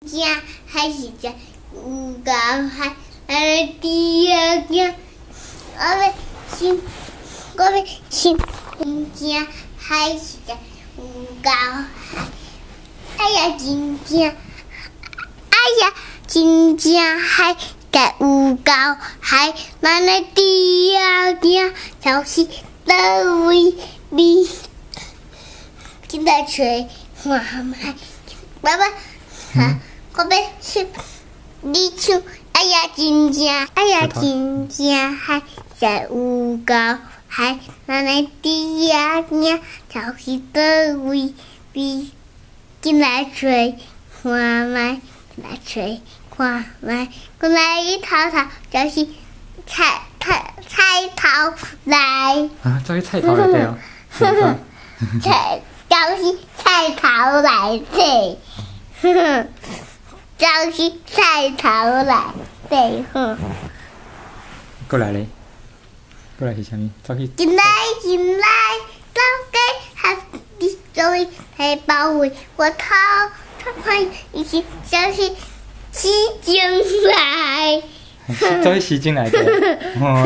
家还是在有高海，第二件，我们亲家还是在有高海，哎呀，亲家还在有高海，那那第二件就是的位比，现在吹花麦，爸爸。我要去你唱，哎呀，亲家还在有高海，那那第二件就是的位比，进来吹花麦，进来吹花麦，过来一套套就是菜头来。啊，做去菜头来对哦。就是菜头来对。就是菜头来对吼。过来咧，过来是啥物？走去。进来，走给他的作为来保卫我头看一起就是洗进来。走去洗进来的。哦，